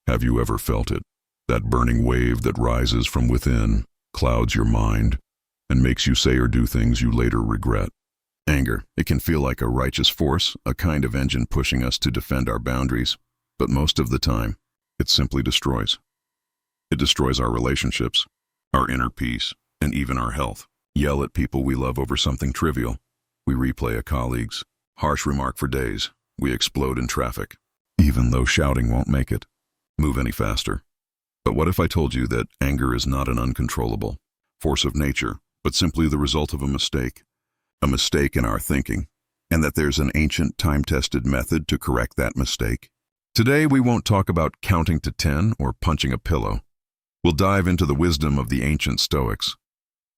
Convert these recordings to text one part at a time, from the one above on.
Have you ever felt it? That burning wave that rises from within, clouds your mind, and makes you say or do things you later regret. Anger, it can feel like a righteous force, a kind of engine pushing us to defend our boundaries, but most of the time, it simply destroys. It destroys our relationships, our inner peace, and even our health. Yell at people we love over something trivial. We replay a colleague's harsh remark for days. We explode in traffic, even though shouting won't make it move any faster. But what if I told you that anger is not an uncontrollable force of nature, but simply the result of a mistake in our thinking, and that there's an ancient, time-tested method to correct that mistake? Today, we won't talk about counting to 10 or punching a pillow. We'll dive into the wisdom of the ancient Stoics,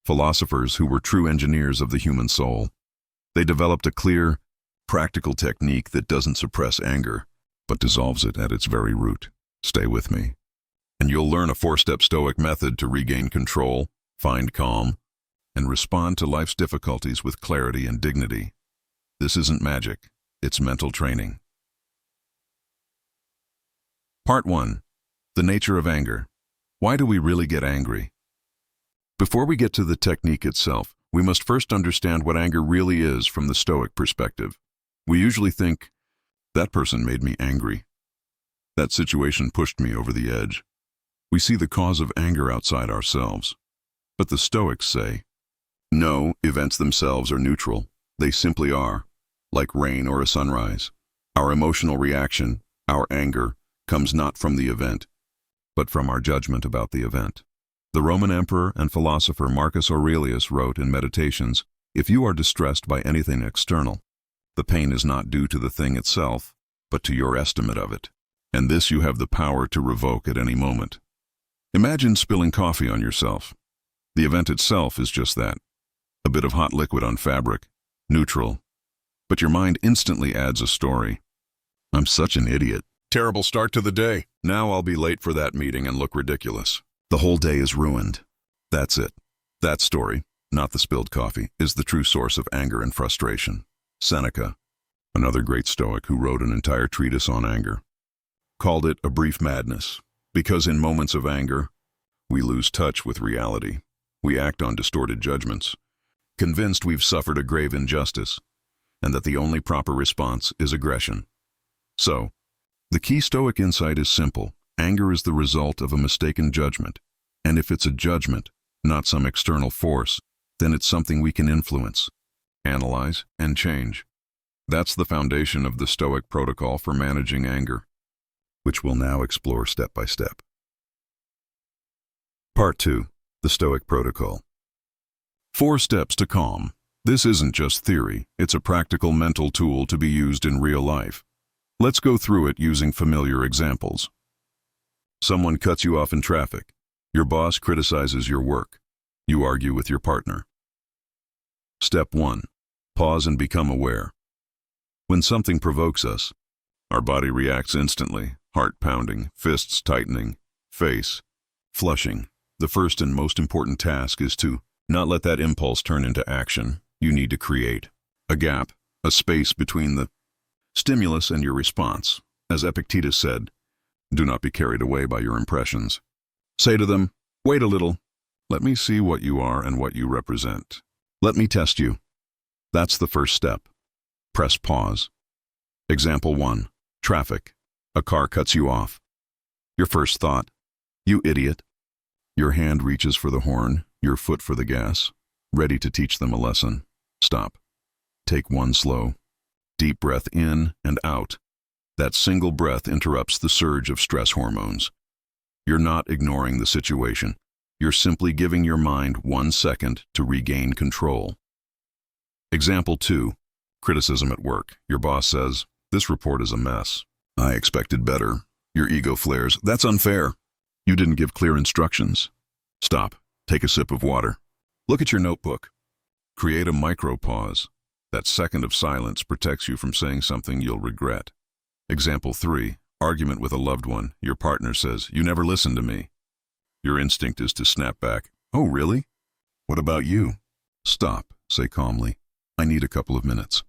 philosophers who were true engineers of the human soul. They developed a clear, practical technique that doesn't suppress anger, but dissolves it at its very root. Stay with me, and you'll learn a 4-step Stoic method to regain control, find calm, and respond to life's difficulties with clarity and dignity. This isn't magic, it's mental training. Part 1. The nature of anger. Why do we really get angry? Before we get to the technique itself, we must first understand what anger really is from the Stoic perspective. We usually think, that person made me angry. That situation pushed me over the edge. We see the cause of anger outside ourselves. But the Stoics say, no, events themselves are neutral. They simply are, like rain or a sunrise. Our emotional reaction, our anger, comes not from the event, but from our judgment about the event. The Roman emperor and philosopher Marcus Aurelius wrote in Meditations, if you are distressed by anything external, the pain is not due to the thing itself, but to your estimate of it. And this you have the power to revoke at any moment. Imagine spilling coffee on yourself. The event itself is just that. A bit of hot liquid on fabric, neutral. But your mind instantly adds a story. I'm such an idiot. Terrible start to the day. Now I'll be late for that meeting and look ridiculous. The whole day is ruined. That's it. That story, not the spilled coffee, is the true source of anger and frustration. Seneca, another great Stoic who wrote an entire treatise on anger, called it a brief madness, because in moments of anger, we lose touch with reality. We act on distorted judgments, convinced we've suffered a grave injustice, and that the only proper response is aggression. So, the key Stoic insight is simple. Anger is the result of a mistaken judgment, and if it's a judgment, not some external force, then it's something we can influence, analyze, and change. That's the foundation of the Stoic protocol for managing anger, which we'll now explore step by step. Part 2. The Stoic Protocol. 4 steps to calm. This isn't just theory, it's a practical mental tool to be used in real life. Let's go through it using familiar examples. Someone cuts you off in traffic. Your boss criticizes your work. You argue with your partner. Step 1. Pause and become aware. When something provokes us, our body reacts instantly, heart pounding, fists tightening, face flushing. The first and most important task is to not let that impulse turn into action. You need to create a gap, a space between the stimulus and your response. As Epictetus said, do not be carried away by your impressions. Say to them, wait a little. Let me see what you are and what you represent. Let me test you. That's the first step. Press pause. Example 1. Traffic. A car cuts you off. Your first thought, you idiot. Your hand reaches for the horn, your foot for the gas, ready to teach them a lesson. Stop. Take one slow, deep breath in and out. That single breath interrupts the surge of stress hormones. You're not ignoring the situation. You're simply giving your mind 1 second to regain control. Example 2. Criticism at work. Your boss says, this report is a mess. I expected better. Your ego flares. That's unfair. You didn't give clear instructions. Stop. Take a sip of water. Look at your notebook. Create a micro pause. That second of silence protects you from saying something you'll regret. Example 3. Argument with a loved one. Your partner says, you never listened to me. Your instinct is to snap back. Oh, really? What about you? Stop. Say calmly, I need a couple of minutes.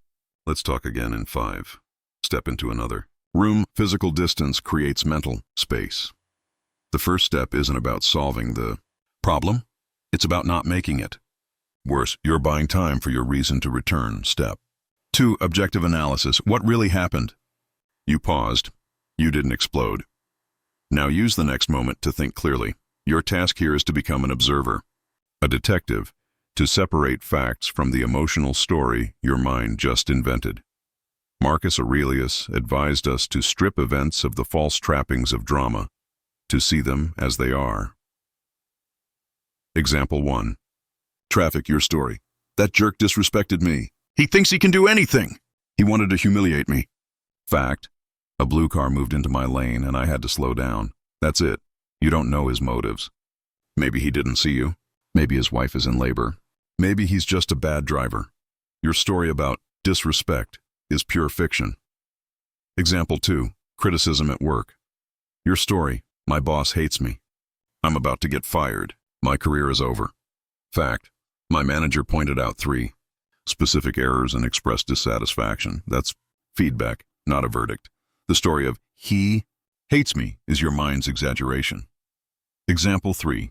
Let's talk again in 5. Step into another. Room, physical distance creates mental space. The first step isn't about solving the problem. It's about not making it. Worse, you're buying time for your reason to return. Step 2. Objective analysis. What really happened? You paused. You didn't explode. Now use the next moment to think clearly. Your task here is to become an observer, a detective, to separate facts from the emotional story your mind just invented. Marcus Aurelius advised us to strip events of the false trappings of drama, to see them as they are. Example 1. Traffic, your story. That jerk disrespected me. He thinks he can do anything. He wanted to humiliate me. Fact. A blue car moved into my lane and I had to slow down. That's it. You don't know his motives. Maybe he didn't see you. Maybe his wife is in labor. Maybe he's just a bad driver. Your story about disrespect is pure fiction. Example 2. Criticism at work. Your story. My boss hates me. I'm about to get fired. My career is over. Fact. My manager pointed out 3 specific errors and expressed dissatisfaction. That's feedback, not a verdict. The story of he hates me is your mind's exaggeration. Example 3.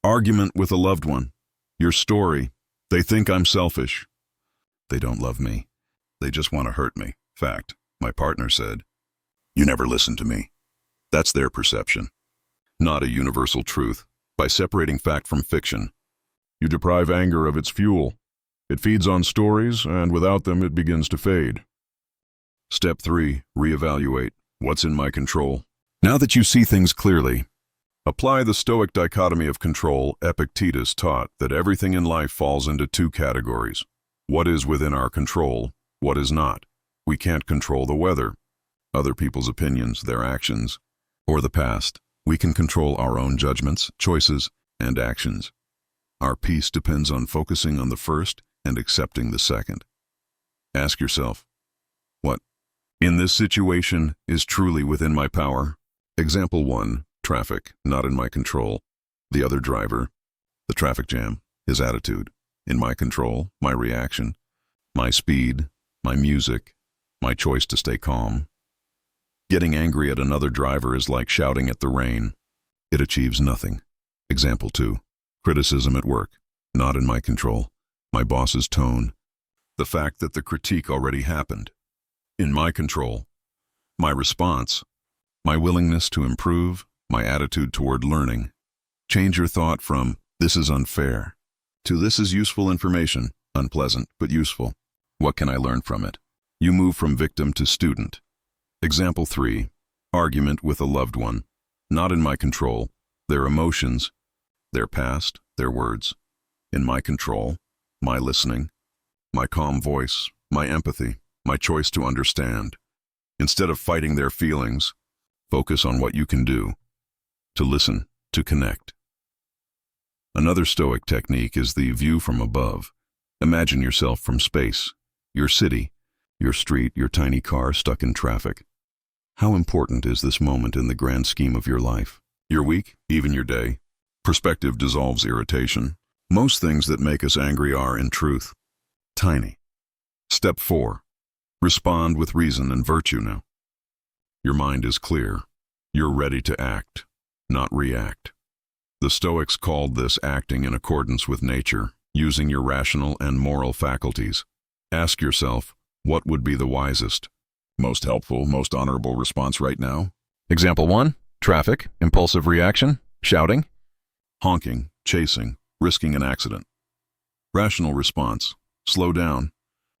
Argument with a loved one. Your story. They think I'm selfish. They don't love me. They just want to hurt me. Fact. My partner said, "You never listen to me." That's their perception, not a universal truth. By separating fact from fiction, you deprive anger of its fuel. It feeds on stories, and without them it begins to fade. Step 3. Reevaluate. What's in my control? Now that you see things clearly, apply the Stoic dichotomy of control. Epictetus taught that everything in life falls into 2 categories. What is within our control? What is not? We can't control the weather, other people's opinions, their actions, or the past. We can control our own judgments, choices, and actions. Our peace depends on focusing on the first and accepting the second. Ask yourself, what in this situation is truly within my power? Example 1. Traffic, not in my control. The other driver, the traffic jam, his attitude. In my control, my reaction, my speed, my music, my choice to stay calm. Getting angry at another driver is like shouting at the rain. It achieves nothing. Example 2. Criticism at work, not in my control. My boss's tone. The fact that the critique already happened. In my control. My response. My willingness to improve, my attitude toward learning. Change your thought from, "This is unfair," to "This is useful information, unpleasant, but useful. What can I learn from it?" You move from victim to student. Example 3. Argument with a loved one. Not in my control. Their emotions, their past, their words. In my control. My listening, my calm voice, my empathy, my choice to understand. Instead of fighting their feelings, focus on what you can do. To listen, to connect. Another Stoic technique is the view from above. Imagine yourself from space, your city, your street, your tiny car stuck in traffic. How important is this moment in the grand scheme of your life? Your week, even your day? Perspective dissolves irritation. Most things that make us angry are, in truth, tiny. Step 4. Respond with reason and virtue now. Your mind is clear. You're ready to act, not react. The Stoics called this acting in accordance with nature, using your rational and moral faculties. Ask yourself, what would be the wisest, most helpful, most honorable response right now? Example 1. Traffic, impulsive reaction, shouting, honking, chasing, risking an accident. Rational response, slow down,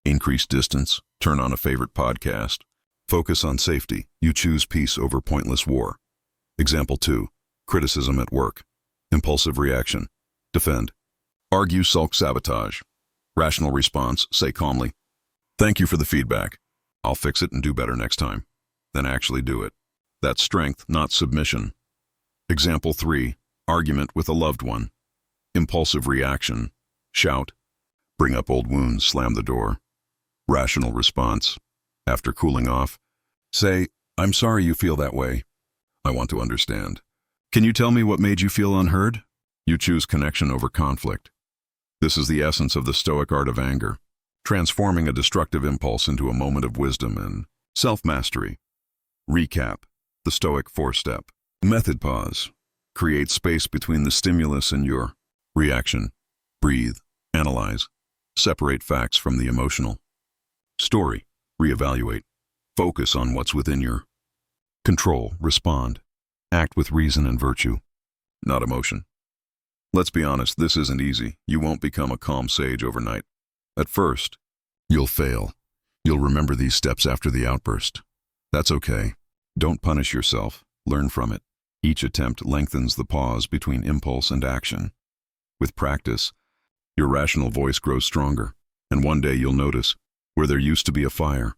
increase distance, turn on a favorite podcast, focus on safety, you choose peace over pointless war. Example 2. Criticism at work, impulsive reaction, defend, argue, sulk, sabotage. Rational response, say calmly, "Thank you for the feedback. I'll fix it and do better next time." Then actually do it. That's strength, not submission. Example 3. Argument with a loved one. Impulsive reaction, shout, bring up old wounds, slam the door. Rational response, after cooling off, say, "I'm sorry you feel that way. I want to understand. Can you tell me what made you feel unheard?" You choose connection over conflict. This is the essence of the Stoic art of anger, transforming a destructive impulse into a moment of wisdom and self-mastery. Recap. The Stoic four-step. Method pause. Create space between the stimulus and your reaction. Breathe. Analyze. Separate facts from the emotional. Story. Reevaluate. Focus on what's within your control. Respond. Act with reason and virtue, not emotion. Let's be honest, this isn't easy. You won't become a calm sage overnight. At first, you'll fail. You'll remember these steps after the outburst. That's okay. Don't punish yourself. Learn from it. Each attempt lengthens the pause between impulse and action. With practice, your rational voice grows stronger, and one day you'll notice, where there used to be a fire,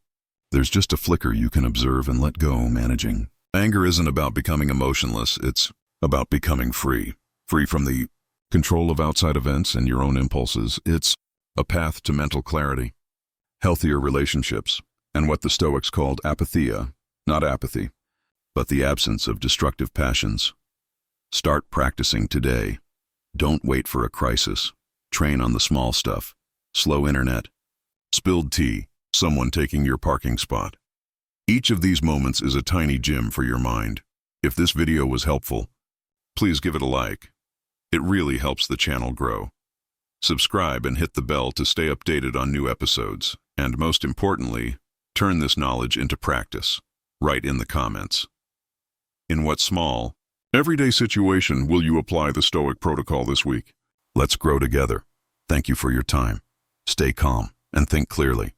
there's just a flicker you can observe and let go. Managing anger isn't about becoming emotionless, it's about becoming free. Free from the control of outside events and your own impulses. It's a path to mental clarity, healthier relationships, and what the Stoics called apatheia, not apathy, but the absence of destructive passions. Start practicing today. Don't wait for a crisis. Train on the small stuff. Slow internet. Spilled tea. Someone taking your parking spot. Each of these moments is a tiny gym for your mind. If this video was helpful, please give it a like. It really helps the channel grow. Subscribe and hit the bell to stay updated on new episodes. And most importantly, turn this knowledge into practice. Write in the comments. In what small, everyday situation will you apply the Stoic protocol this week? Let's grow together. Thank you for your time. Stay calm and think clearly.